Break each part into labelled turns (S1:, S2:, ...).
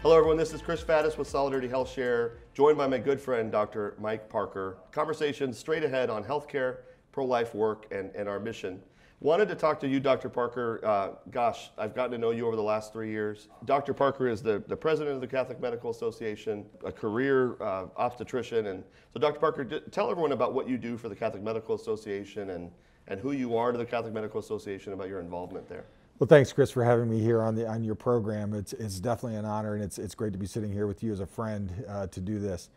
S1: Hello everyone, this is Chris Faddis with Solidarity HealthShare, joined by my good friend, Dr. Mike Parker. Conversations straight ahead on healthcare, pro-life work, and our mission. Wanted to talk to you, Dr. Parker. Gosh, I've gotten to know you over the last 3 years. Dr. Parker is the president of the Catholic Medical Association, a career obstetrician. And so Dr. Parker, tell everyone about what you do for the Catholic Medical Association and who you are to the Catholic Medical Association, about your involvement there.
S2: Well, thanks, Chris, for having me here on your program. It's definitely an honor, and it's great to be sitting here with you as a friend to do this.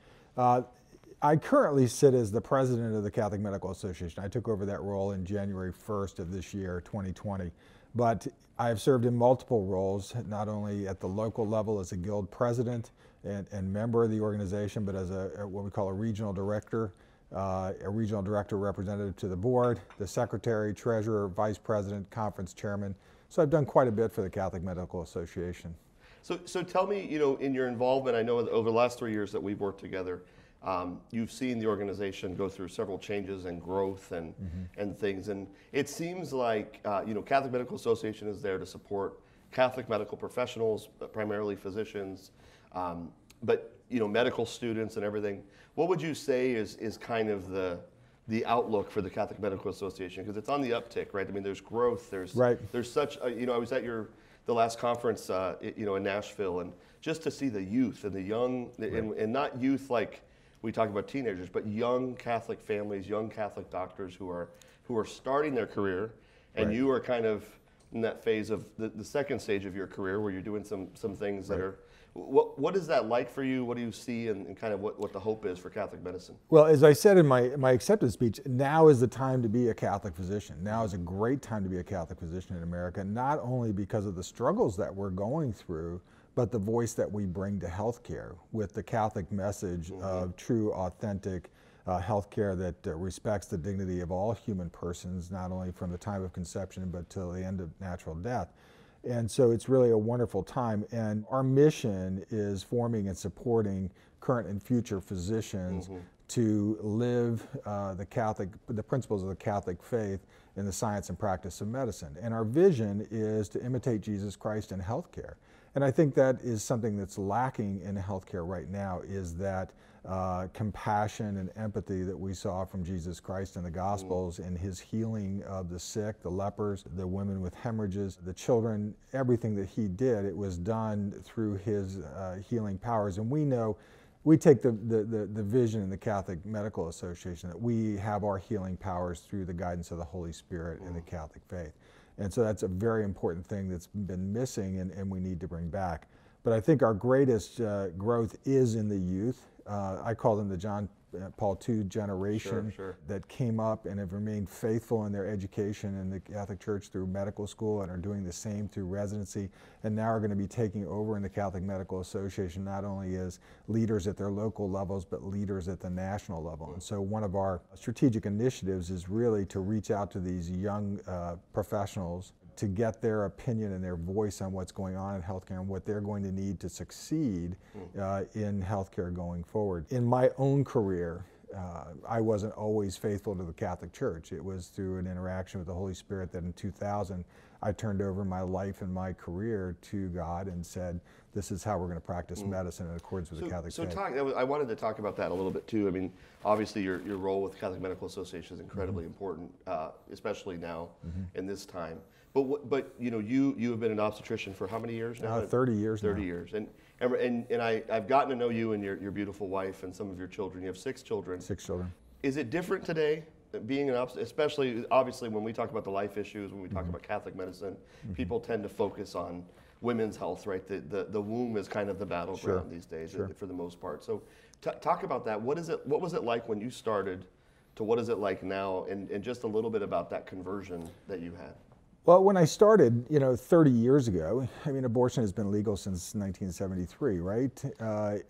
S2: I currently sit as the president of the Catholic Medical Association. I took over that role in January 1st of this year, 2020. But I have served in multiple roles, not only at the local level as a guild president and member of the organization, but as what we call a regional director representative to the board, the secretary, treasurer, vice president, conference chairman. So I've done quite a bit for the Catholic Medical Association.
S1: So tell me, in your involvement, I know over the last 3 years that we've worked together, you've seen the organization go through several changes and growth and things. And it seems like, Catholic Medical Association is there to support Catholic medical professionals, primarily physicians, but medical students and everything. What would you say is kind of the outlook for the Catholic Medical Association? Because it's on the uptick, right? I mean, there's growth. There's such. I was at the last conference, in Nashville, and just to see the youth and the young, and not youth like we talk about teenagers, but young Catholic families, young Catholic doctors who are starting their career, and you are kind of in that phase of the second stage of your career where you're doing some things that are. What is that like for you? What do you see and kind of what the hope is for Catholic medicine?
S2: Well, as I said in my acceptance speech, now is the time to be a Catholic physician. Now is a great time to be a Catholic physician in America, not only because of the struggles that we're going through, but the voice that we bring to healthcare with the Catholic message of true, authentic healthcare that respects the dignity of all human persons, not only from the time of conception, but till the end of natural death. And so it's really a wonderful time, and our mission is forming and supporting current and future physicians to live the principles of the Catholic faith in the science and practice of medicine. And our vision is to imitate Jesus Christ in healthcare. And I think that is something that's lacking in healthcare right now, is that compassion and empathy that we saw from Jesus Christ in the Gospels in his healing of the sick, the lepers, the women with hemorrhages, the children, everything that he did, it was done through his healing powers. And we know, we take the vision in the Catholic Medical Association that we have our healing powers through the guidance of the Holy Spirit in the Catholic faith. And so that's a very important thing that's been missing and we need to bring back. But I think our greatest growth is in the youth. I call them the John Paul II generation that came up and have remained faithful in their education in the Catholic Church through medical school and are doing the same through residency, and now are going to be taking over in the Catholic Medical Association, not only as leaders at their local levels, but leaders at the national level. And so one of our strategic initiatives is really to reach out to these young professionals to get their opinion and their voice on what's going on in healthcare and what they're going to need to succeed in healthcare going forward. In my own career, I wasn't always faithful to the Catholic Church. It was through an interaction with the Holy Spirit that in 2000, I turned over my life and my career to God and said, this is how we're going to practice medicine in accordance with the Catholic faith.
S1: I wanted to talk about that a little bit too. I mean, obviously your role with the Catholic Medical Association is incredibly important, especially now in this time. But you have been an obstetrician for how many years now?
S2: 30 years
S1: 30 years. And I've gotten to know you and your beautiful wife and some of your children. You have 6 children.
S2: 6 children.
S1: Is it different today, being an obstetrician, especially obviously when we talk about the life issues, when we talk about Catholic medicine, people tend to focus on women's health, right? The womb is kind of the battleground these days for the most part. So talk about that. What was it like when you started to what is it like now, and just a little bit about that conversion that you had?
S2: Well, when I started, 30 years ago, I mean, abortion has been legal since 1973, right?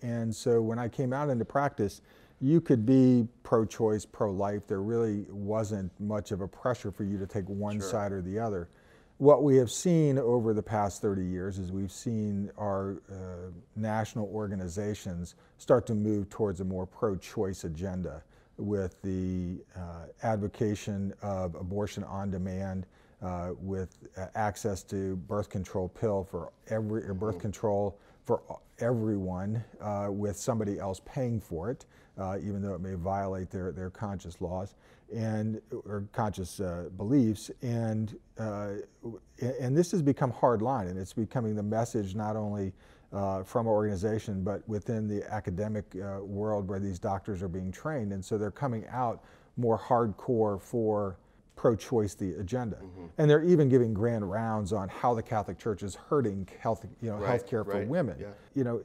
S2: And so when I came out into practice, you could be pro-choice, pro-life. There really wasn't much of a pressure for you to take one side or the other. What we have seen over the past 30 years is we've seen our national organizations start to move towards a more pro-choice agenda with the advocation of abortion on demand, with access to birth control pill for birth control for everyone with somebody else paying for it, even though it may violate their conscious laws or conscious beliefs. And this has become hard line, and it's becoming the message not only from our organization, but within the academic world where these doctors are being trained. And so they're coming out more hardcore for pro-choice the agenda. And they're even giving grand rounds on how the Catholic Church is hurting healthcare for women.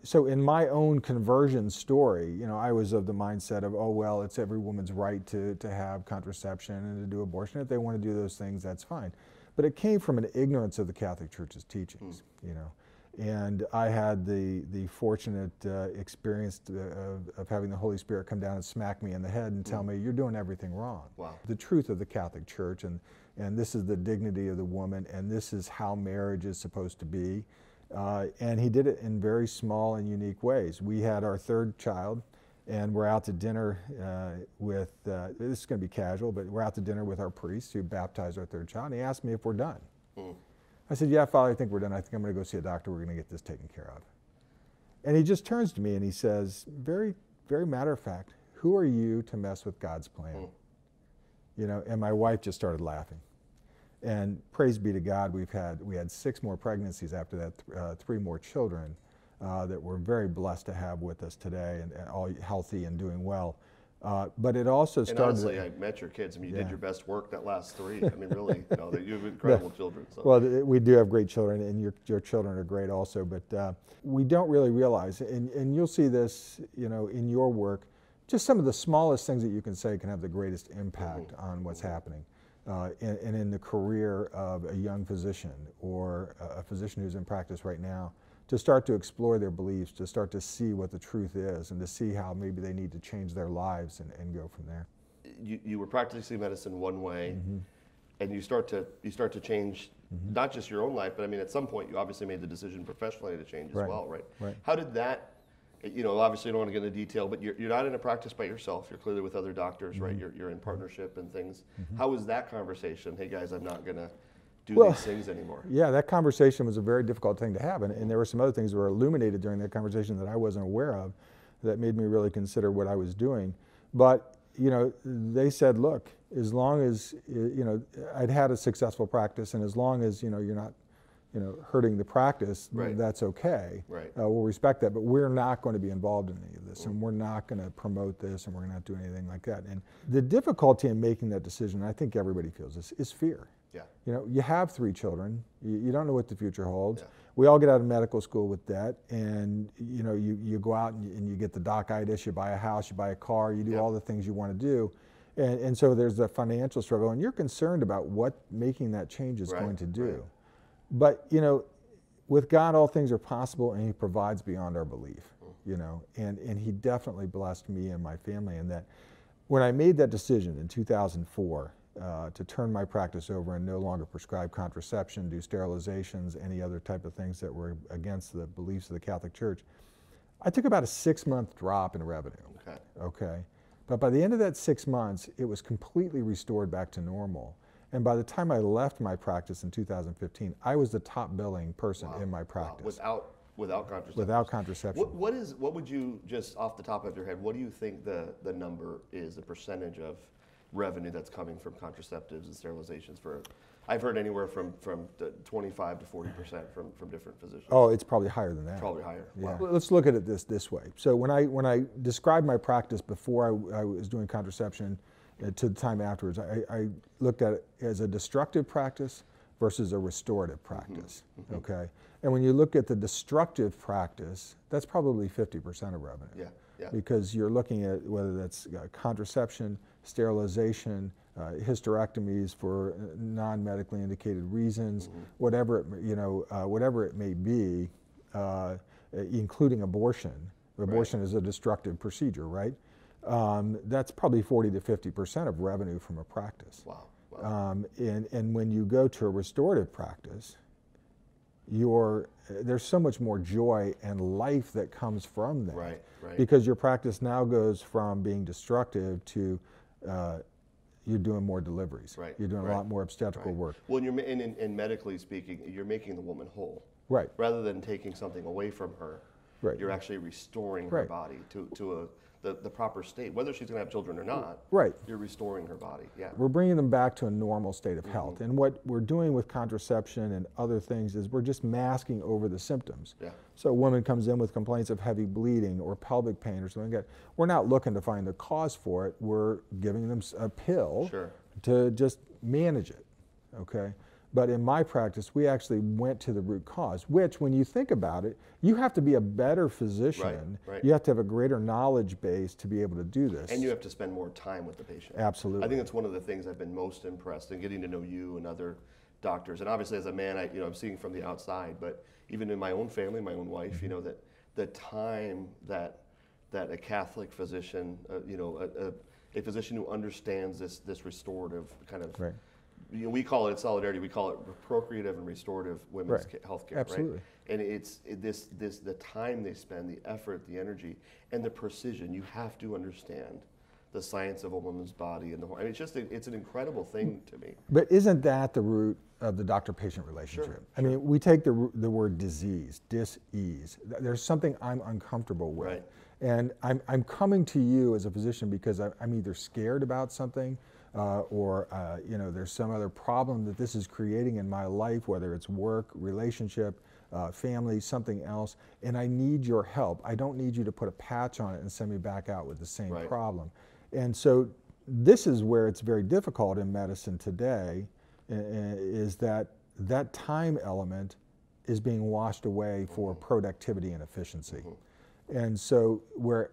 S2: So in my own conversion story, I was of the mindset of, oh, well, it's every woman's right to have contraception and to do abortion. If they want to do those things, that's fine. But it came from an ignorance of the Catholic Church's teachings, And I had the fortunate experience of having the Holy Spirit come down and smack me in the head and tell me, you're doing everything wrong.
S1: Wow.
S2: The truth of the Catholic Church, and this is the dignity of the woman, and this is how marriage is supposed to be. And he did it in very small and unique ways. We had our third child, and we're out to dinner with, this is going to be casual, but we're out to dinner with our priest who baptized our third child, and he asked me if we're done. I said, yeah, Father, I think we're done. I think I'm going to go see a doctor. We're going to get this taken care of. And he just turns to me and he says, very, very matter of fact, who are you to mess with God's plan? And my wife just started laughing. And praise be to God, we had 6 more pregnancies after that, 3 more children that we're very blessed to have with us today, and all healthy and doing well. But it also started.
S1: And honestly, I met your kids. I mean, you did your best work that last 3. I mean, really, you have incredible children. So.
S2: Well, we do have great children, and your children are great also. But we don't really realize, and you'll see this, in your work, just some of the smallest things that you can say can have the greatest impact on what's happening, and in the career of a young physician or a physician who's in practice right now, to start to explore their beliefs, to start to see what the truth is, and to see how maybe they need to change their lives and go from there.
S1: You were practicing medicine one way, and you start to change not just your own life, but I mean, at some point you obviously made the decision professionally to change as well, right? How did that, obviously you don't want to get into detail, but you're not in a practice by yourself. You're clearly with other doctors, right? You're in partnership and things. How was that conversation? Hey guys, I'm not going to do these things anymore.
S2: Yeah, that conversation was a very difficult thing to have, and there were some other things that were illuminated during that conversation that I wasn't aware of that made me really consider what I was doing. But they said, look, as long as I'd had a successful practice, and as long as you're not hurting the practice, that's okay. We'll respect that, but we're not going to be involved in any of this, and we're not going to promote this, and we're not doing anything like that. And the difficulty in making that decision, I think everybody feels this, is fear. You have 3 children. You don't know what the future holds. We all get out of medical school with debt, and you go out and you get the doc-itis, you buy a house, you buy a car, you do all the things you want to do. And so there's the financial struggle, and you're concerned about what making that change is going to do. But, with God, all things are possible, and he provides beyond our belief, and he definitely blessed me and my family in that. When I made that decision in 2004, to turn my practice over and no longer prescribe contraception, do sterilizations, any other type of things that were against the beliefs of the Catholic Church, I took about a 6-month drop in revenue. Okay. But by the end of that 6 months, it was completely restored back to normal. And by the time I left my practice in 2015, I was the top billing person in my practice.
S1: Without contraception?
S2: Without contraception.
S1: What would you, just off the top of your head, what do you think the number is, the percentage of revenue that's coming from contraceptives and sterilizations? I've heard anywhere from 25 to 40% from different physicians.
S2: Oh, it's probably higher than that.
S1: Probably higher.
S2: Yeah. Wow. Let's look at it this way. So when I described my practice before I was doing contraception to the time afterwards, I looked at it as a destructive practice versus a restorative practice. Okay. And when you look at the destructive practice, that's probably 50% of revenue. Because you're looking at whether that's contraception, sterilization, hysterectomies for non-medically indicated reasons, whatever it may be, including abortion. Abortion is a destructive procedure, right? That's probably 40 to 50% of revenue from a practice. And when you go to a restorative practice, there's so much more joy and life that comes from that. Because your practice now goes from being destructive to you're doing more deliveries. You're doing a lot more obstetrical work.
S1: Well, and medically speaking, you're making the woman whole. Rather than taking something away from her.
S2: Right.
S1: you're actually restoring her
S2: Right.
S1: body to the proper state. Whether she's going to have children or not,
S2: Right.
S1: you're restoring her body. Yeah.
S2: We're bringing them back to a normal state of health. And what we're doing with contraception and other things is we're just masking over the symptoms.
S1: Yeah.
S2: So a woman comes in with complaints of heavy bleeding or pelvic pain or something like that. We're not looking to find the cause for it. We're giving them a pill
S1: Sure.
S2: to just manage it, okay? But in my practice, we actually went to the root cause, which when you think about it, you have to be a better physician.
S1: Right.
S2: You have to have a greater knowledge base to be able to do this.
S1: And you have to spend more time with the patient.
S2: Absolutely.
S1: I think that's one of the things I've been most impressed in getting to know you and other doctors. And obviously as a man, I'm seeing from the outside, but even in my own family, my own wife, that the time that a Catholic physician, a physician who understands this restorative kind of,
S2: Right.
S1: We call it solidarity. We call it procreative and restorative women's
S2: Right.
S1: healthcare.
S2: Absolutely.
S1: Right? And it's the time they spend, the effort, the energy, and the precision. You have to understand the science of a woman's body and it's an incredible thing to me.
S2: But isn't that the root of the doctor-patient relationship?
S1: Sure,
S2: I mean, we take the word disease, dis-ease. There's something I'm uncomfortable with.
S1: Right.
S2: And I'm coming to you as a physician because I'm either scared about something or there's some other problem that this is creating in my life, whether it's work, relationship, family, something else, and I need your help. I don't need you to put a patch on it and send me back out with the same
S1: Right.
S2: problem. And so this is where it's very difficult in medicine today, is that time element is being washed away for productivity and efficiency. And so where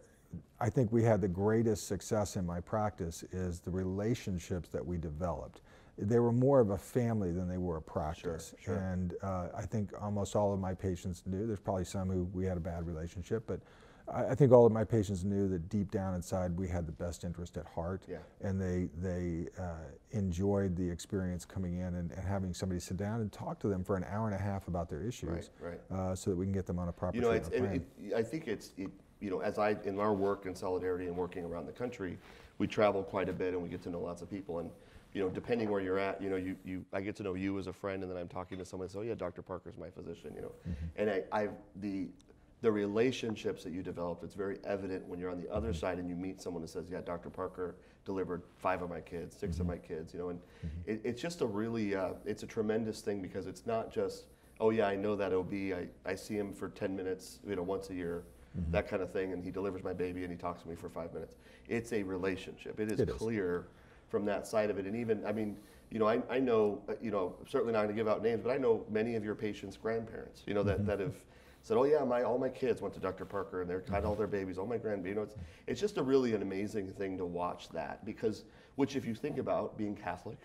S2: I think we had the greatest success in my practice is the relationships that we developed. They were more of a family than they were a practice.
S1: Sure.
S2: And I think almost all of my patients knew, there's probably some who we had a bad relationship, but I think all of my patients knew that deep down inside we had the best interest at heart.
S1: Yeah.
S2: And they enjoyed the experience coming in and having somebody sit down and talk to them for an hour and a half about their issues.
S1: Right.
S2: So that we can get them on a proper treatment plan.
S1: I think in our work in Solidarity and working around the country, we travel quite a bit and we get to know lots of people. And depending where you're at, I get to know you as a friend, and then I'm talking to someone and say, oh yeah, Dr. Parker's my physician. And the relationships that you develop, it's very evident when you're on the other side and you meet someone who says, yeah, Dr. Parker delivered 5 of my kids, 6 of my kids, and it's just a really, it's a tremendous thing, because it's not just, oh yeah, I know that OB, I see him for 10 minutes, once a year, that kind of thing, and he delivers my baby and he talks to me for 5 minutes. It's a relationship. It is clear from that side of it. And even, I know, certainly not going to give out names, but I know many of your patients' grandparents, that have said, oh yeah, all my kids went to Dr. Parker and they're had all their babies, all my grandbabies. It's just a really an amazing thing to watch that, because, which if you think about being Catholic,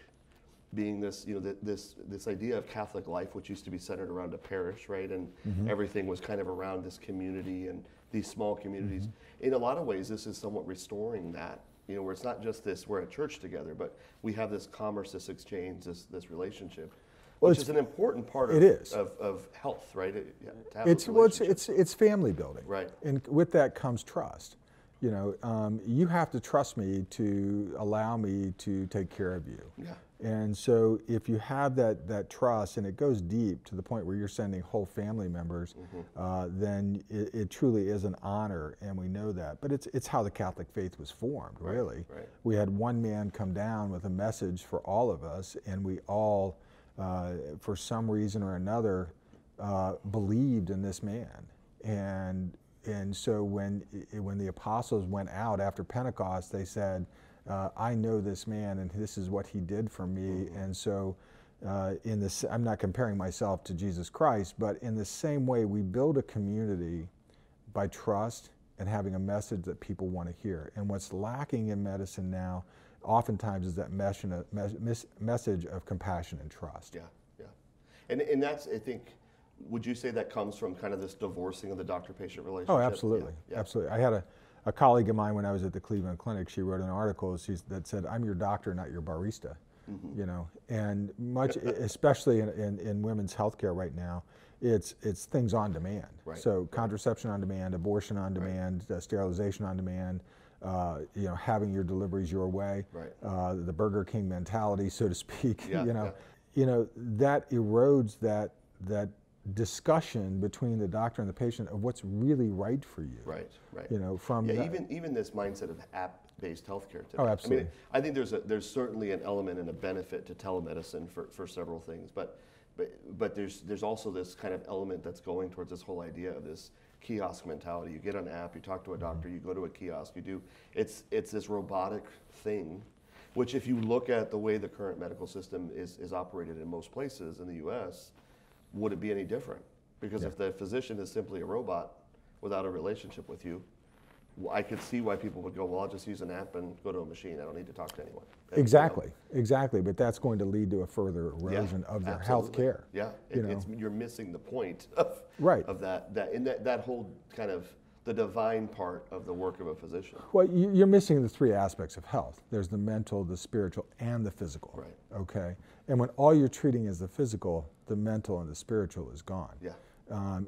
S1: being this, this idea of Catholic life, which used to be centered around a parish, right? And everything was kind of around this community and these small communities. In a lot of ways, this is somewhat restoring that, where it's not just this, we're at church together, but we have this commerce, this exchange, this relationship, which is an important part of health, right?
S2: It's family building.
S1: Right.
S2: And with that comes trust. You have to trust me to allow me to take care of you.
S1: Yeah.
S2: And so if you have that trust, and it goes deep to the point where you're sending whole family members, then it truly is an honor, and we know that. But it's how the Catholic faith was formed, really.
S1: Right.
S2: We had one man come down with a message for all of us, and we all, for some reason or another, believed in this man. And so when the apostles went out after Pentecost, they said, I know this man, and this is what he did for me. And so I'm not comparing myself to Jesus Christ, but in the same way, we build a community by trust and having a message that people want to hear. And what's lacking in medicine now, oftentimes, is that message of compassion and trust.
S1: Yeah. And that's, I think, would you say that comes from kind of this divorcing of the doctor-patient relationship?
S2: Oh, absolutely. Yeah. Absolutely. I had a colleague of mine when I was at the Cleveland Clinic. She wrote an article that said, I'm your doctor, not your barista. And much, especially in women's healthcare right now, it's things on demand.
S1: Right.
S2: So contraception on demand, abortion on demand, sterilization on demand, having your deliveries your way, the Burger King mentality, so to speak. That erodes that discussion between the doctor and the patient of what's really right for you.
S1: Right, right.
S2: You know, from
S1: Yeah,
S2: that,
S1: even this mindset of app-based healthcare today.
S2: Oh, absolutely.
S1: I mean, I think there's certainly an element and a benefit to telemedicine for several things, but there's also this kind of element that's going towards this whole idea of this kiosk mentality. You get on an app, you talk to a doctor, you go to a kiosk, it's this robotic thing, which if you look at the way the current medical system is operated in most places in the US, would it be any different? Because if the physician is simply a robot without a relationship with you, I could see why people would go, well, I'll just use an app and go to a machine. I don't need to talk to anyone. And,
S2: exactly, exactly. But that's going to lead to a further erosion of their health
S1: absolutely.
S2: care.
S1: Yeah, you're missing the point of that whole kind of the divine part of the work of a physician.
S2: Well, you're missing the three aspects of health. There's the mental, the spiritual, and the physical.
S1: Right.
S2: Okay. And when all you're treating is the physical, the mental and the spiritual is gone.
S1: Yeah.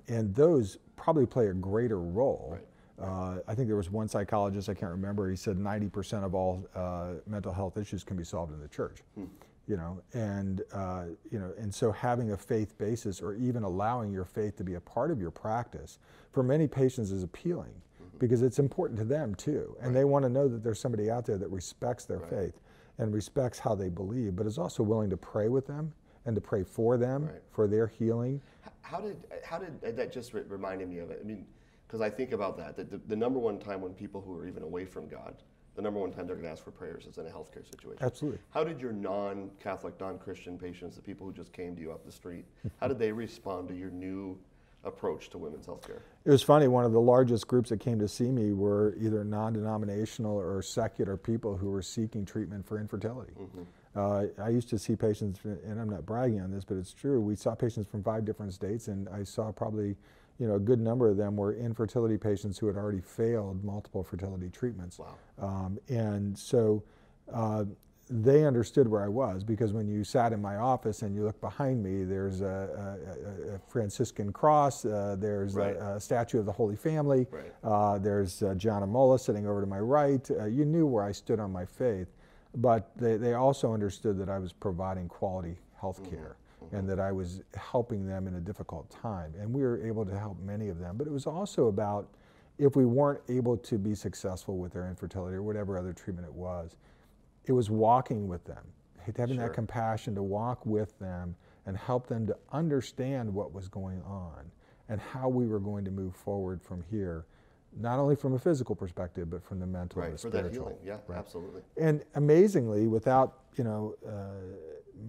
S2: And those probably play a greater role.
S1: Right.
S2: I think there was one psychologist, I can't remember, he said 90% of all mental health issues can be solved in the church. You know, and so having a faith basis or even allowing your faith to be a part of your practice for many patients is appealing because it's important to them too. And they want to know that there's somebody out there that respects their faith and respects how they believe, but is also willing to pray with them and to pray for them, for their healing.
S1: How did that just reminded me of it? I mean, because I think about that the number one time when people who are even away from God, the number one time they're going to ask for prayers is in a healthcare situation.
S2: Absolutely.
S1: How did your non-Catholic, non-Christian patients, the people who just came to you up the street, how did they respond to your new approach to women's healthcare?
S2: It was funny, one of the largest groups that came to see me were either non-denominational or secular people who were seeking treatment for infertility. I used to see patients, and I'm not bragging on this, but it's true, we saw patients from 5 different states, and I saw probably a good number of them were infertility patients who had already failed multiple fertility treatments.
S1: Wow.
S2: And so they understood where I was because when you sat in my office and you look behind me, there's a Franciscan cross, there's a statue of the Holy Family, there's John Amola sitting over to my right. You knew where I stood on my faith, but they also understood that I was providing quality health care. And that I was helping them in a difficult time. And we were able to help many of them. But it was also about if we weren't able to be successful with their infertility or whatever other treatment it was walking with them, having that compassion to walk with them and help them to understand what was going on and how we were going to move forward from here, not only from a physical perspective, but from the mental and the spiritual.
S1: For that healing, yeah, absolutely.
S2: And amazingly, without,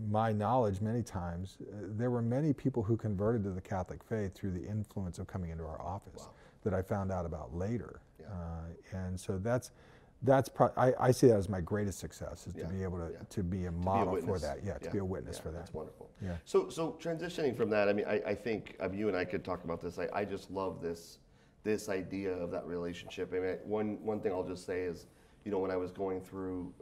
S2: my knowledge many times, there were many people who converted to the Catholic faith through the influence of coming into our office that I found out about later. And so I see that as my greatest success is to be able to be a model for that. To be a witness for that.
S1: That's wonderful.
S2: Yeah.
S1: So transitioning from that, I mean, I think you and I could talk about this. I just love this idea of that relationship. I mean, one thing I'll just say is, when I was going through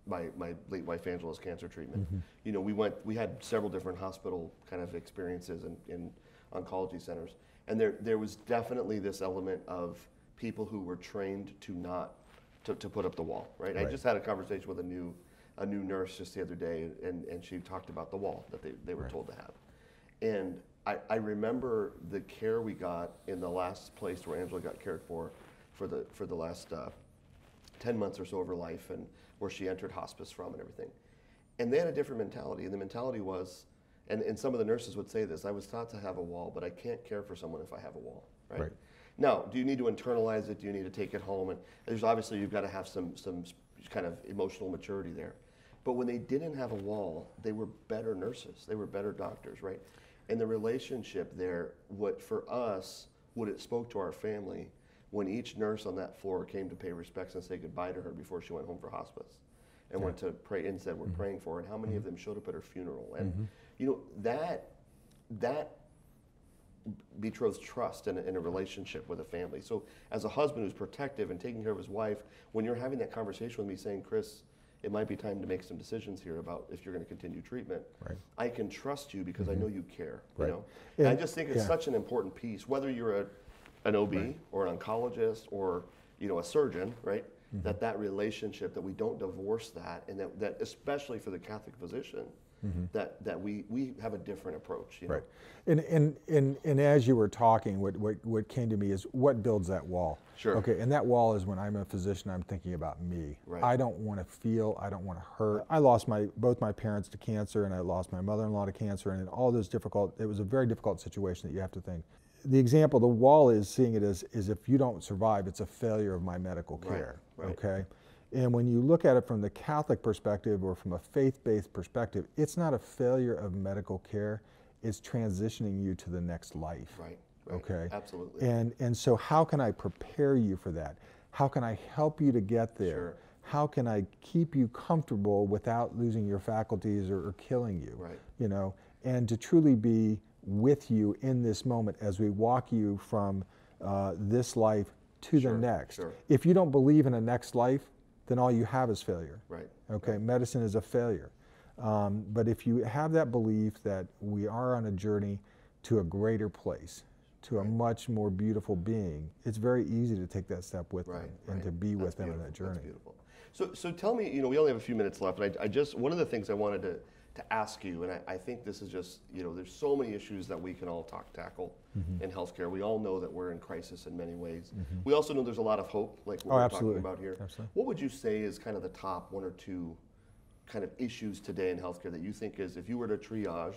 S1: my late wife Angela's cancer treatment, we had several different hospital kind of experiences in oncology centers, and there was definitely this element of people who were trained to put up the wall, right? I just had a conversation with a new nurse just the other day, and she talked about the wall that they were told to have, and I remember the care we got in the last place where Angela got cared for the last 10 months or so of her life, and where she entered hospice from and everything. And they had a different mentality, and the mentality was, and some of the nurses would say this, I was taught to have a wall, but I can't care for someone if I have a wall, right? Now, do you need to internalize it? Do you need to take it home? And there's obviously, you've got to have some kind of emotional maturity there. But when they didn't have a wall, they were better nurses. They were better doctors, right? And the relationship there, what it spoke to our family, when each nurse on that floor came to pay respects and say goodbye to her before she went home for hospice and went to pray and said, we're praying for her, and how many of them showed up at her funeral. And that betroths trust in a relationship with a family. So as a husband who's protective and taking care of his wife, when you're having that conversation with me saying, Chris, it might be time to make some decisions here about if you're going to continue treatment, I can trust you because I know you care. And I just think it's such an important piece, whether you're an OB or an oncologist or a surgeon, right? That relationship, that we don't divorce that, and that especially for the Catholic physician, that we have a different approach. You know?
S2: Right. And as you were talking, what came to me is what builds that wall.
S1: Sure.
S2: Okay, and that wall is when I'm a physician, I'm thinking about me.
S1: Right.
S2: I don't want to feel, I don't want to hurt. I lost both my parents to cancer, and I lost my mother-in-law to cancer, and all those it was a very difficult situation that you have to think. The example, the wall is seeing it as if you don't survive, it's a failure of my medical care.
S1: Right.
S2: Okay. And when you look at it from the Catholic perspective or from a faith-based perspective, it's not a failure of medical care, it's transitioning you to the next life.
S1: Right.
S2: Okay.
S1: Absolutely.
S2: And so how can I prepare you for that? How can I help you to get there?
S1: Sure.
S2: How can I keep you comfortable without losing your faculties or killing you?
S1: Right.
S2: You know, and to truly be with you in this moment as we walk you from this life to the next.
S1: Sure.
S2: If you don't believe in a next life, then all you have is failure.
S1: Right.
S2: Okay,
S1: Right.
S2: Medicine is a failure. But if you have that belief that we are on a journey to a greater place, to a much more beautiful being, it's very easy to take that step with them and to be with them in that journey.
S1: That's beautiful. So tell me, we only have a few minutes left, and I just, one of the things I wanted to ask you, and I think this is just, there's so many issues that we can all tackle in healthcare. We all know that we're in crisis in many ways. We also know there's a lot of hope, like what we're talking about here.
S2: Absolutely.
S1: What would you say is kind of the top one or two kind of issues today in healthcare that you think is, if you were to triage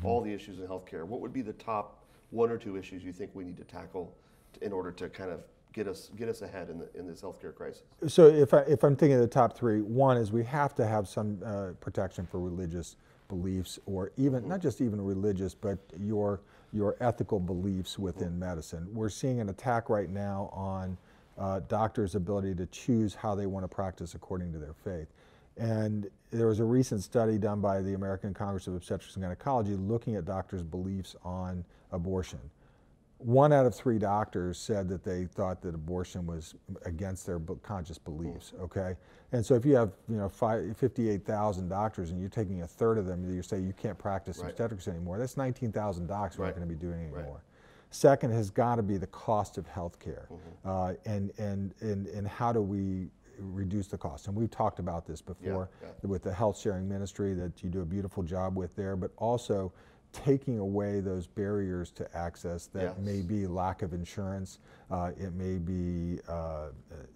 S1: all the issues in healthcare, what would be the top one or two issues you think we need to tackle in order to kind of get us ahead in this healthcare crisis?
S2: So if I'm thinking of the top three, one is we have to have some protection for religious beliefs, or even not just even religious, but your ethical beliefs within medicine. We're seeing an attack right now on doctors' ability to choose how they want to practice according to their faith. And there was a recent study done by the American Congress of Obstetrics and Gynecology looking at doctors' beliefs on abortion. 1 out of 3 doctors said that they thought that abortion was against their conscious beliefs, okay? And so if you have 58,000 doctors and you're taking a third of them, you say you can't practice obstetrics anymore, that's 19,000 docs we're not going to be doing anymore. Second has got to be the cost of health care, and how do we reduce the cost. And we've talked about this before with the health sharing ministry that you do a beautiful job with there, but also taking away those barriers to access that may be lack of insurance, it may be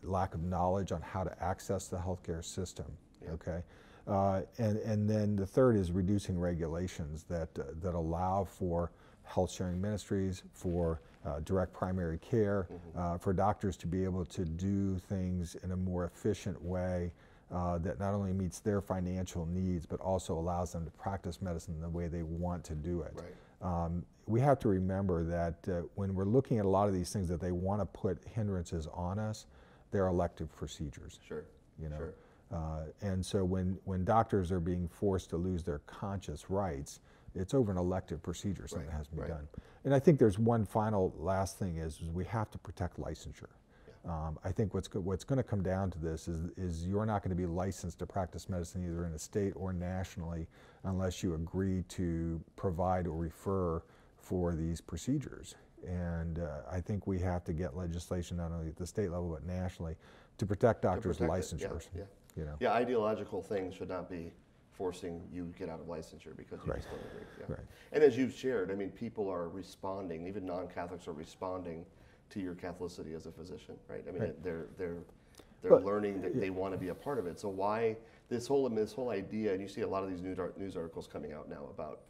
S2: lack of knowledge on how to access the healthcare system, okay? And then the third is reducing regulations that allow for health sharing ministries, for direct primary care, for doctors to be able to do things in a more efficient way that not only meets their financial needs, but also allows them to practice medicine the way they want to do it. We have to remember that when we're looking at a lot of these things that they want to put hindrances on us, they're elective procedures. And so when doctors are being forced to lose their conscious rights, it's over an elective procedure, something that has to be done. And I think there's one final last thing is we have to protect licensure. I think what's going to come down to this is you're not going to be licensed to practice medicine either in a state or nationally unless you agree to provide or refer for these procedures. And I think we have to get legislation not only at the state level but nationally to protect doctors' licensures.
S1: Ideological things should not be forcing you to get out of licensure because you just don't agree. And as you've shared, I mean, people are responding, even non-Catholics are responding to your Catholicity as a physician, right? I mean, they're learning that they want to be a part of it. So why this whole idea, and you see a lot of these news articles coming out now about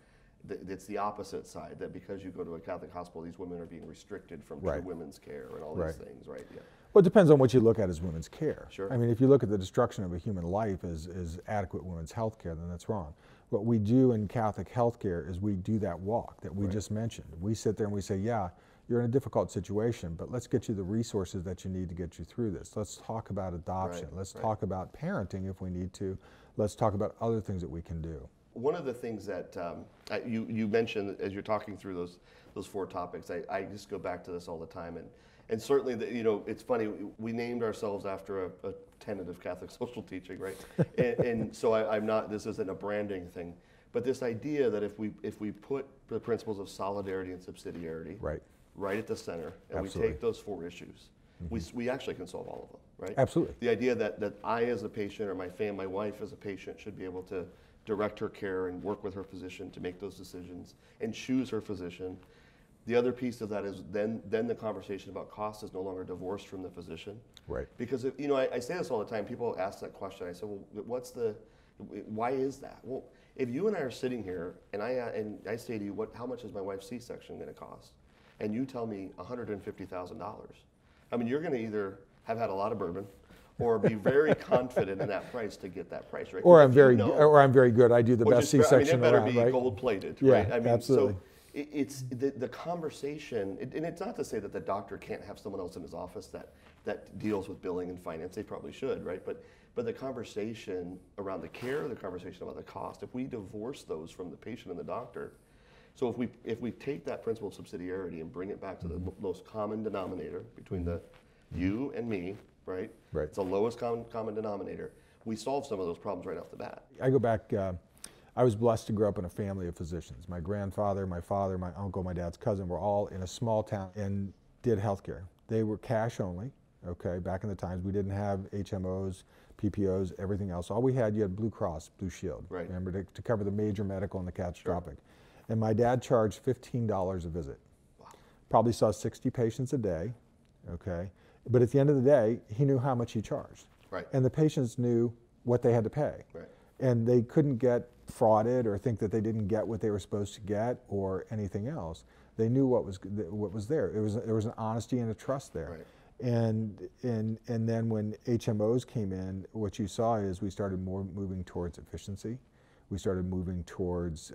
S1: it's the opposite side, that because you go to a Catholic hospital, these women are being restricted from true women's care and all these things, right?
S2: Well, it depends on what you look at as women's care.
S1: Sure.
S2: I mean, if you look at the destruction of a human life as adequate women's health care, then that's wrong. What we do in Catholic healthcare is we do that walk that we just mentioned. We sit there and we say, yeah, you're in a difficult situation, but let's get you the resources that you need to get you through this. Let's talk about adoption. Let's talk about parenting if we need to. Let's talk about other things that we can do.
S1: One of the things that you mentioned as you're talking through those 4 topics, I just go back to this all the time, and certainly it's funny, we named ourselves after a tenet of Catholic social teaching, right? and so I'm not, this isn't a branding thing, but this idea that if we put the principles of solidarity and subsidiarity right at the center, and we take those 4 issues, we actually can solve all of them, right?
S2: Absolutely.
S1: The idea that I as a patient or my wife as a patient should be able to direct her care and work with her physician to make those decisions and choose her physician. The other piece of that is then the conversation about cost is no longer divorced from the physician.
S2: Right.
S1: Because if, I say this all the time. People ask that question. I say, well, why is that? Well, if you and I are sitting here and I say to you, how much is my wife's C-section going to cost? And you tell me $150,000. I mean, you're going to either have had a lot of bourbon, or be very confident in that price to get that price, right?
S2: Or I'm very good. I do the best C-section
S1: it better
S2: around,
S1: be
S2: right?
S1: gold-plated,
S2: Yeah,
S1: right? I mean,
S2: absolutely.
S1: So it's the conversation, and it's not to say that the doctor can't have someone else in his office that deals with billing and finance. They probably should, right? But the conversation around the care, the conversation about the cost, if we divorce those from the patient and the doctor, so if we take that principle of subsidiarity and bring it back to the most common denominator between you and me, right?
S2: Right.
S1: It's the lowest common denominator. We solve some of those problems right off the bat.
S2: I go back, I was blessed to grow up in a family of physicians. My grandfather, my father, my uncle, my dad's cousin were all in a small town and did healthcare. They were cash only, okay? Back in the times, we didn't have HMOs, PPOs, everything else. All we had, you had Blue Cross, Blue Shield.
S1: Right.
S2: Remember, to cover the major medical and the catastrophic.
S1: Sure.
S2: And my dad charged $15 a visit.
S1: Wow.
S2: Probably saw 60 patients a day, okay? But at the end of the day, he knew how much he charged.
S1: Right.
S2: And the patients knew what they had to pay.
S1: Right.
S2: And they couldn't get frauded or think that they didn't get what they were supposed to get or anything else. They knew what was there. There was an honesty and a trust there.
S1: Right.
S2: And then when HMOs came in, what you saw is we started moving towards efficiency. We started moving towards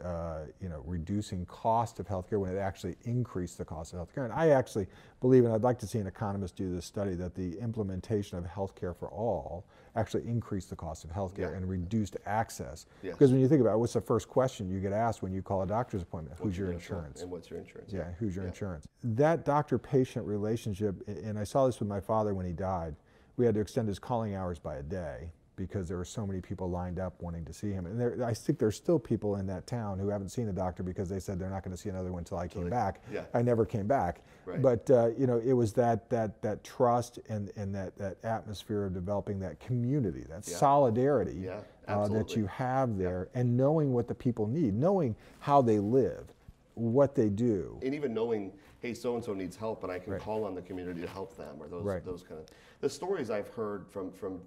S2: reducing cost of healthcare when it actually increased the cost of healthcare. And I actually believe, and I'd like to see an economist do this study, that the implementation of healthcare for all actually increased the cost of healthcare and reduced access.
S1: Yes.
S2: Because when you think about it, what's the first question you get asked when you call a doctor's appointment? Who's your insurance?
S1: And what's your insurance?
S2: Yeah, who's your insurance? That doctor-patient relationship, and I saw this with my father when he died, we had to extend his calling hours by a day because there were so many people lined up wanting to see him. And I think there's still people in that town who haven't seen a doctor because they said they're not going to see another one until I came back.
S1: Yeah.
S2: I never came back.
S1: Right.
S2: But it was that trust and that atmosphere of developing that community, that solidarity that you have there, and knowing what the people need, knowing how they live, what they do.
S1: And even knowing, hey, so-and-so needs help, and I can call on the community to help them, or those kind of, the stories I've heard from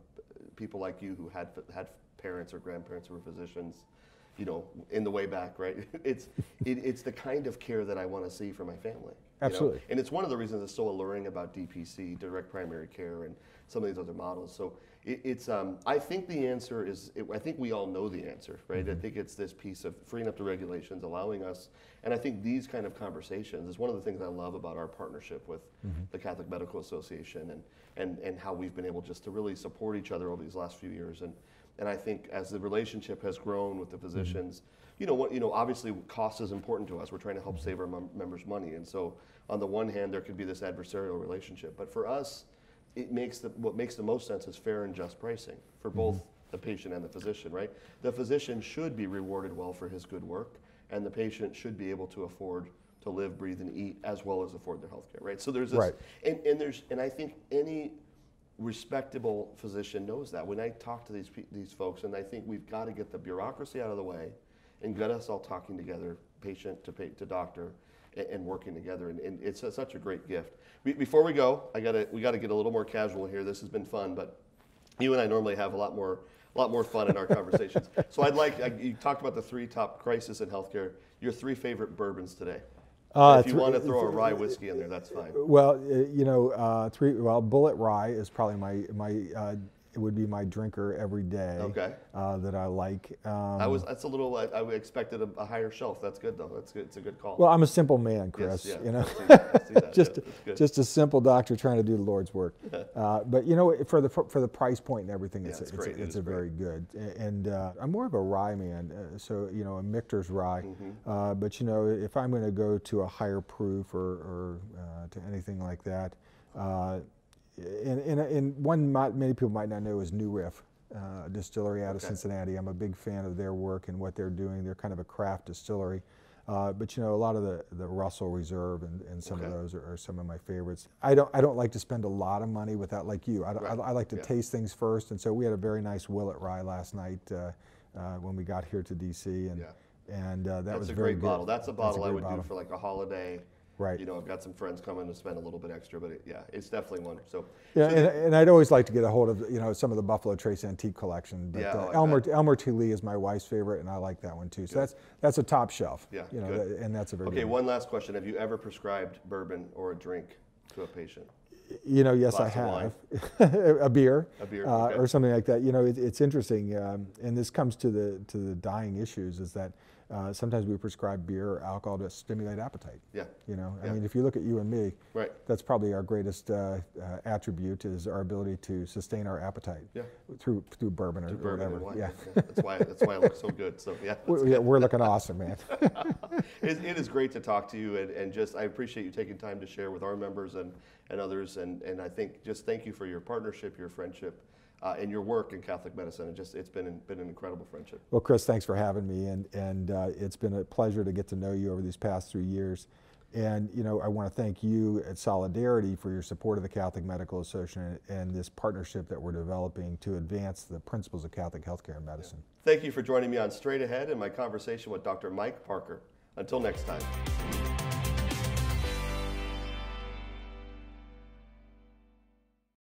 S1: people like you who had parents or grandparents who were physicians, in the way back, right? It's the kind of care that I want to see for my family.
S2: Absolutely.
S1: And it's one of the reasons it's so alluring about DPC, direct primary care, and some of these other models. So I think the answer is, I think we all know the answer, right? I think it's this piece of freeing up the regulations, allowing us, and I think these kind of conversations is one of the things I love about our partnership with the Catholic Medical Association and how we've been able just to really support each other over these last few years. And I think as the relationship has grown with the physicians, obviously cost is important to us. We're trying to help save our members money. And so on the one hand, there could be this adversarial relationship. But for us, what makes the most sense is fair and just pricing for both the patient and the physician, right? The physician should be rewarded well for his good work, and the patient should be able to afford to live, breathe, and eat, as well as afford their health care, right? So there's this, and I think any respectable physician knows that. When I talk to these folks, and I think we've got to get the bureaucracy out of the way and get us all talking together, patient to doctor, and working together, and it's such a great gift. Before we go, we got to get a little more casual here. This has been fun, but you and I normally have a lot more fun in our conversations. So you talked about the 3 top crises in healthcare. Your 3 favorite bourbons today. If you want to throw a rye whiskey in there, that's fine.
S2: Well, Bullet Rye is probably it would be my drinker every day.
S1: Okay.
S2: That I like.
S1: That's a little. I expected a higher shelf. That's good though. That's good. It's a good call.
S2: Well, I'm a simple man, Chris.
S1: Yes,
S2: I
S1: see that.
S2: just a simple doctor trying to do the Lord's work. But for the price point and everything, it's very good. And I'm more of a rye man. So a Michter's rye. But if I'm going to go to a higher proof or to anything like that. And one many people might not know is New Riff Distillery out of Cincinnati. I'm a big fan of their work and what they're doing. They're kind of a craft distillery. But a lot of the Russell Reserve and some of those are some of my favorites. I don't like to spend a lot of money without, like you. I like to taste things first. And so we had a very nice Willet Rye last night when we got here to DC, and that
S1: That's
S2: was
S1: a
S2: very
S1: great
S2: good.
S1: bottle. That's a bottle I
S2: great
S1: would
S2: bottle.
S1: do for like a holiday.
S2: Right.
S1: You know, I've got some friends coming to spend a little bit extra, but it's definitely one. So
S2: yeah, and I'd always like to get a hold of some of the Buffalo Trace antique collection. But Elmer T. Lee is my wife's favorite, and I like that one too. So that's a top shelf.
S1: Yeah.
S2: And that's a very
S1: okay.
S2: good
S1: One last question: have you ever prescribed bourbon or a drink to a patient?
S2: Yes, I have. A beer,
S1: okay.
S2: or something like that. It's interesting, and this comes to the dying issues, is that sometimes we prescribe beer or alcohol to stimulate appetite.
S1: Yeah.
S2: I mean, if you look at you and me,
S1: right,
S2: that's probably our greatest attribute, is our ability to sustain our appetite.
S1: Yeah.
S2: Through bourbon or whatever.
S1: Wine.
S2: Yeah.
S1: That's why I look so good. So
S2: we're looking awesome, man.
S1: It is great to talk to you, and just I appreciate you taking time to share with our members and others, and I think just thank you for your partnership, your friendship, and your work in Catholic medicine. And it's been an incredible friendship.
S2: Well, Chris, thanks for having me, and it's been a pleasure to get to know you over these past 3 years. And I want to thank you at Solidarity for your support of the Catholic Medical Association and this partnership that we're developing to advance the principles of Catholic healthcare and medicine.
S1: Thank you for joining me on Straight Ahead in my conversation with Dr. Mike Parker. Until next time.